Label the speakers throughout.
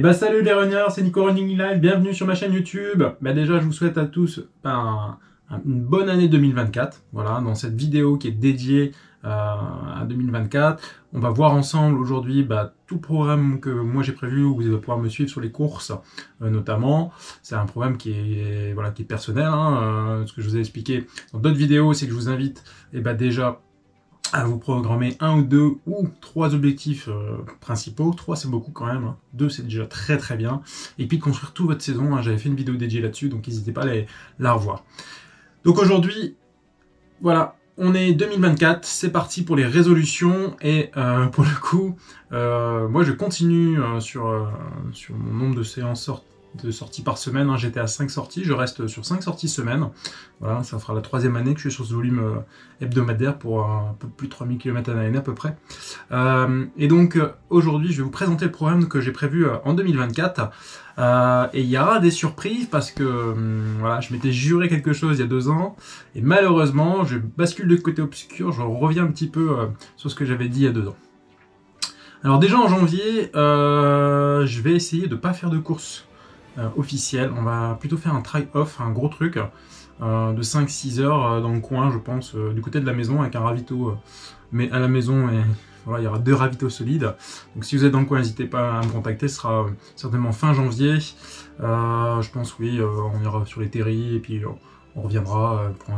Speaker 1: Et bah salut les runners, c'est Nico Running Live, bienvenue sur ma chaîne YouTube. Déjà je vous souhaite à tous une bonne année 2024. Voilà, dans cette vidéo qui est dédiée à 2024, on va voir ensemble aujourd'hui tout le programme que moi j'ai prévu où vous allez pouvoir me suivre sur les courses notamment. C'est un programme qui est personnel, ce que je vous ai expliqué dans d'autres vidéos, c'est que je vous invite déjà à vous programmer un ou deux ou trois objectifs principaux. 3 c'est beaucoup quand même, 2 c'est déjà très très bien. Et puis de construire toute votre saison, j'avais fait une vidéo dédiée là-dessus, donc n'hésitez pas à la revoir. Donc aujourd'hui, voilà, on est 2024, c'est parti pour les résolutions et pour le coup, moi je continue sur mon nombre de séances de sorties par semaine. J'étais à 5 sorties, je reste sur 5 sorties semaine. Voilà, ça fera la 3e année que je suis sur ce volume hebdomadaire pour un peu plus de 3000 km à l'année à peu près. Et donc aujourd'hui je vais vous présenter le programme que j'ai prévu en 2024. Et il y aura des surprises parce que voilà, je m'étais juré quelque chose il y a 2 ans et malheureusement je bascule de côté obscur, je reviens un petit peu sur ce que j'avais dit il y a 2 ans. Alors déjà en janvier, je vais essayer de ne pas faire de course officielle, on va plutôt faire un try-off, un gros truc de 5-6 heures dans le coin, je pense, du côté de la maison avec un ravito, mais à la maison, et voilà, il y aura 2 ravitaux solides. Donc si vous êtes dans le coin, n'hésitez pas à me contacter, ce sera certainement fin janvier. Je pense, oui, on ira sur les terris et puis on reviendra pour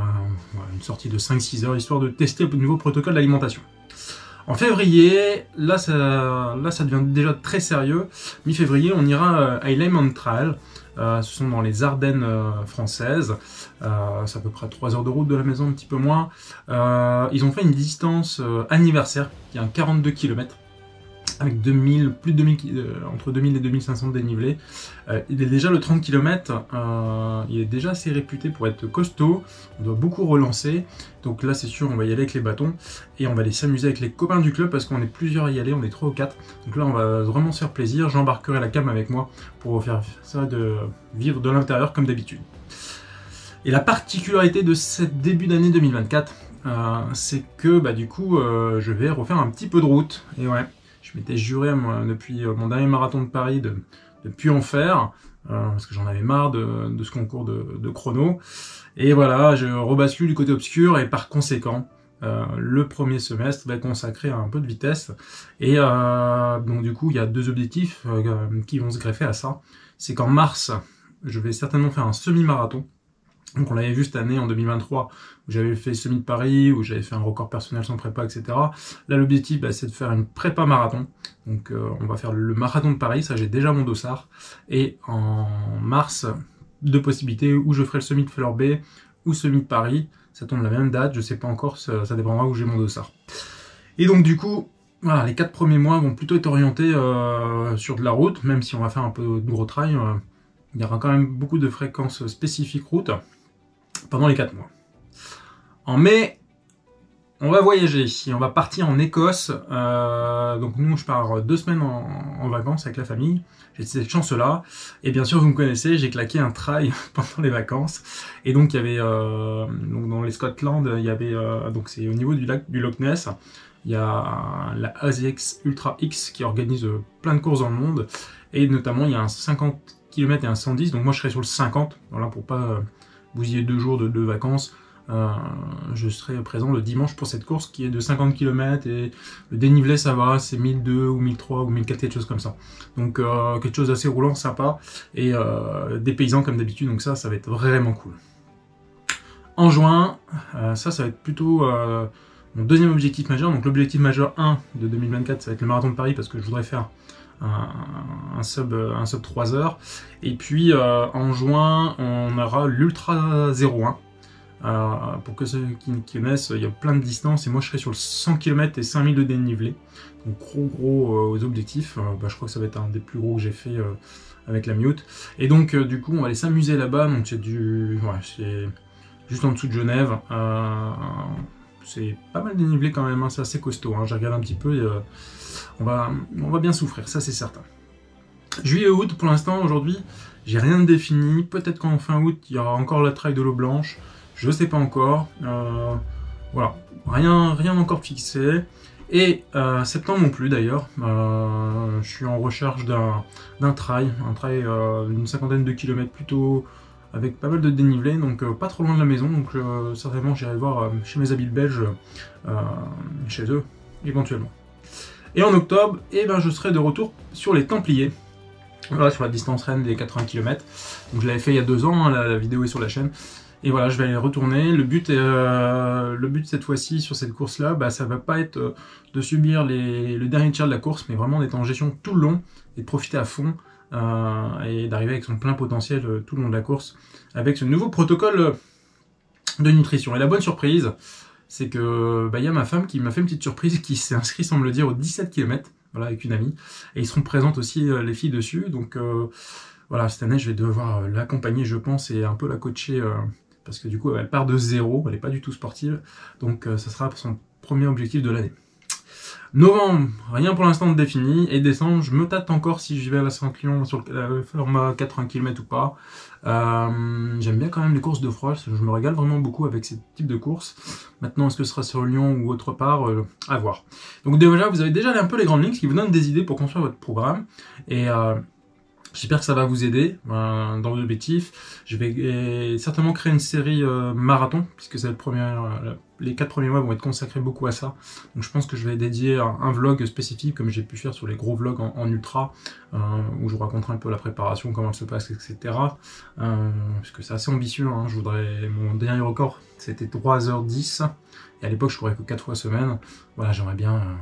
Speaker 1: une sortie de 5-6 heures, histoire de tester le nouveau protocole d'alimentation. En février, là ça devient déjà très sérieux. Mi-février, on ira à Ilheim Trail. Ce sont dans les Ardennes françaises. C'est à peu près 3 heures de route de la maison, un petit peu moins. Ils ont fait une distance anniversaire qui est un 42 km avec plus de 2000, entre 2000 et 2500 de dénivelé. Il est déjà le 30 km, il est déjà assez réputé pour être costaud, on doit beaucoup relancer, donc là c'est sûr on va y aller avec les bâtons, et on va aller s'amuser avec les copains du club parce qu'on est plusieurs à y aller, on est 3 ou 4, donc là on va vraiment se faire plaisir, j'embarquerai la cam avec moi pour vous faire ça, de vivre de l'intérieur comme d'habitude. Et la particularité de ce début d'année 2024, c'est que du coup je vais refaire un petit peu de route, et ouais. Je m'étais juré depuis mon dernier marathon de Paris de ne plus en faire, parce que j'en avais marre de ce concours de chrono. Et voilà, je rebascule du côté obscur et par conséquent, le premier semestre va être consacré à un peu de vitesse. Et donc du coup, il y a 2 objectifs qui vont se greffer à ça. C'est qu'en mars, je vais certainement faire un semi-marathon. Donc on l'avait vu cette année en 2023 où j'avais fait semi de Paris, où j'avais fait un record personnel sans prépa, etc. Là l'objectif c'est de faire une prépa marathon. Donc on va faire le marathon de Paris, ça j'ai déjà mon dossard. Et en mars, 2 possibilités où je ferai le semi de Fleur Bay ou semi de Paris. Ça tombe la même date, je sais pas encore, ça dépendra où j'ai mon dossard. Et donc du coup, voilà, les 4 premiers mois vont plutôt être orientés sur de la route, même si on va faire un peu de gros trail. Il y aura quand même beaucoup de fréquences spécifiques route pendant les 4 mois. En mai, on va voyager, on va partir en Écosse. Donc nous, je pars 2 semaines en vacances avec la famille. J'ai cette chance-là. Et bien sûr, vous me connaissez, j'ai claqué un trail pendant les vacances. Et donc, il y avait, donc dans les Scotland, il y avait, donc c'est au niveau du lac du Loch Ness, il y a la ASICS Ultra X qui organise plein de courses dans le monde. Et notamment, il y a un 50 km et un 110. Donc moi, je serai sur le 50, voilà, pour pas bousiller 2 jours de vacances. Je serai présent le dimanche pour cette course qui est de 50 km et le dénivelé ça va, c'est 1002 ou 1003 ou 1004, quelque chose comme ça. Donc quelque chose d'assez roulant, sympa, et des paysans comme d'habitude, donc ça va être vraiment cool. En juin, ça va être plutôt mon 2e objectif majeur. Donc l'objectif majeur 1 de 2024, ça va être le marathon de Paris parce que je voudrais faire un sub 3 heures. Et puis en juin, on aura l'Ultra 01. Pour que ceux qui connaissent, il y a plein de distances et moi je serai sur le 100 km et 5000 de dénivelé. Donc gros objectifs. Je crois que ça va être un des plus gros que j'ai fait avec la Mute. Et donc du coup on va aller s'amuser là-bas. Donc c'est c'est juste en dessous de Genève. C'est pas mal dénivelé quand même, c'est assez costaud. J'ai regardé un petit peu et on va bien souffrir, ça c'est certain. Juillet août, pour l'instant aujourd'hui, j'ai rien de défini. Peut-être qu'en fin août, il y aura encore la trail de l'eau blanche. Je sais pas encore. Voilà, rien encore fixé. Et septembre non plus d'ailleurs, je suis en recherche d'un trail, d'une cinquantaine de kilomètres plutôt, avec pas mal de dénivelé, donc pas trop loin de la maison, donc certainement j'irai voir chez mes amis belges, chez eux, éventuellement. Et en octobre, je serai de retour sur les Templiers, voilà, sur la distance Rennes des 80 km, donc je l'avais fait il y a 2 ans, hein, la vidéo est sur la chaîne. Et voilà, je vais aller retourner. Le but cette fois-ci sur cette course-là, ça va pas être de subir le dernier tiers de la course, mais vraiment d'être en gestion tout le long et de profiter à fond et d'arriver avec son plein potentiel tout le long de la course avec ce nouveau protocole de nutrition. Et la bonne surprise, c'est que y a ma femme qui m'a fait une petite surprise, qui s'est inscrite, semble le dire, aux 17 km, voilà, avec une amie. Et ils seront présentes aussi les filles dessus. Donc voilà, cette année, je vais devoir l'accompagner, je pense, et un peu la coacher. Parce que du coup, elle part de zéro, elle n'est pas du tout sportive, donc ça sera son premier objectif de l'année. Novembre, rien pour l'instant de défini, et décembre, je me tâte encore si je vais à la Saint-Cloud sur le format 80 km ou pas. J'aime bien quand même les courses de froid, je me régale vraiment beaucoup avec ce type de courses. Maintenant, est-ce que ce sera sur Lyon ou autre part, à voir. Donc déjà, vous avez déjà un peu les grandes lignes, ce qui vous donne des idées pour construire votre programme, et j'espère que ça va vous aider dans vos objectifs. Je vais certainement créer une série marathon, puisque c'est les 4 premiers mois vont être consacrés beaucoup à ça. Donc je pense que je vais dédier un vlog spécifique, comme j'ai pu faire sur les gros vlogs en ultra, où je vous raconterai un peu la préparation, comment elle se passe, etc. Parce que c'est assez ambitieux, hein. Mon dernier record, c'était 3h10. Et à l'époque, je courais que 4 fois semaine. Voilà, j'aimerais bien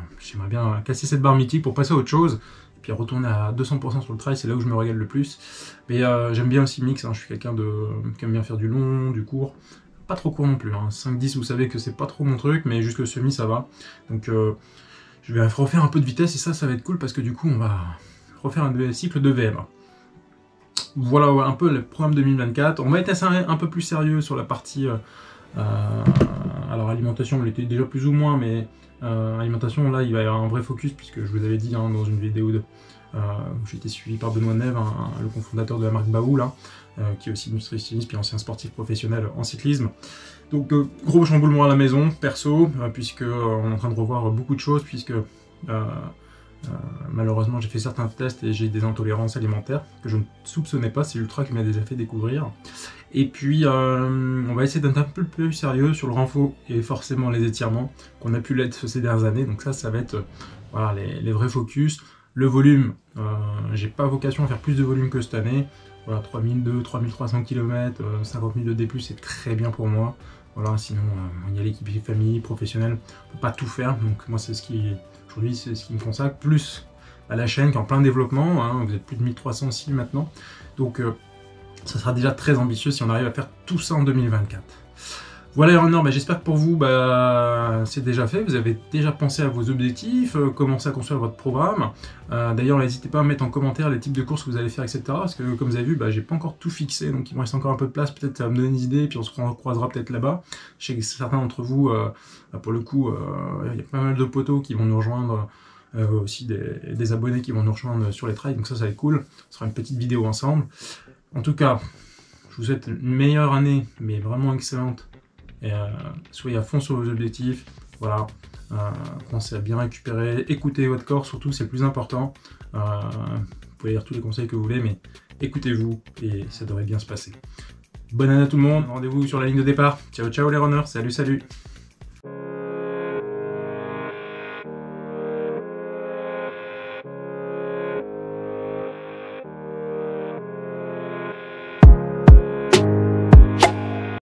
Speaker 1: casser cette barre mythique pour passer à autre chose. Puis retourner à 200% sur le trail, c'est là où je me régale le plus. Mais j'aime bien aussi mix, hein. Je suis quelqu'un qui aime bien faire du long, du court. Pas trop court non plus, hein. 5-10, vous savez que c'est pas trop mon truc, mais jusque semi, ça va. Donc je vais refaire un peu de vitesse, et ça va être cool, parce que du coup, on va refaire un cycle de VM. Voilà un peu le programme 2024. On va être un peu plus sérieux sur la partie... alors alimentation, on l'était déjà plus ou moins, mais... alimentation, là il va y avoir un vrai focus, puisque je vous avais dit dans une vidéo où j'ai été suivi par Benoît Neve, le cofondateur de la marque Baou, là, qui est aussi nutritionniste puis ancien sportif professionnel en cyclisme. Donc gros chamboulement à la maison, perso, puisque on est en train de revoir beaucoup de choses, puisque malheureusement j'ai fait certains tests et j'ai des intolérances alimentaires que je ne soupçonnais pas, c'est l'ultra qui m'a déjà fait découvrir. Et puis on va essayer d'être un peu plus sérieux sur le renfort et forcément les étirements qu'on a pu l'être ces dernières années. Donc ça va être voilà, les vrais focus. Le volume, j'ai pas vocation à faire plus de volume que cette année. Voilà, 3200, 3300 km, 50 000 de D+, c'est très bien pour moi. Voilà, sinon il y a l'équipe famille, professionnelle, on peut pas tout faire. Donc moi aujourd'hui c'est ce qui me consacre, plus la chaîne qui est en plein développement, hein. Vous êtes plus de 1300 aussi maintenant. Donc ça sera déjà très ambitieux si on arrive à faire tout ça en 2024. Voilà les runners, j'espère que pour vous, c'est déjà fait. Vous avez déjà pensé à vos objectifs, commencé à construire votre programme. D'ailleurs, n'hésitez pas à mettre en commentaire les types de courses que vous allez faire, etc. Parce que comme vous avez vu, j'ai pas encore tout fixé, donc il me reste encore un peu de place. Peut-être ça va me donner des idées, puis on se croisera peut-être là-bas. Je sais que certains d'entre vous, pour le coup, il y a pas mal de potos qui vont nous rejoindre. Aussi des abonnés qui vont nous rejoindre sur les trails, donc ça va être cool. Ce sera une petite vidéo ensemble. En tout cas, je vous souhaite une meilleure année, mais vraiment excellente. Et soyez à fond sur vos objectifs. Voilà, pensez à bien récupérer, écoutez votre corps surtout, c'est le plus important. Vous pouvez lire tous les conseils que vous voulez, mais écoutez-vous et ça devrait bien se passer. Bonne année à tout le monde, rendez-vous sur la ligne de départ. Ciao ciao les runners, salut salut.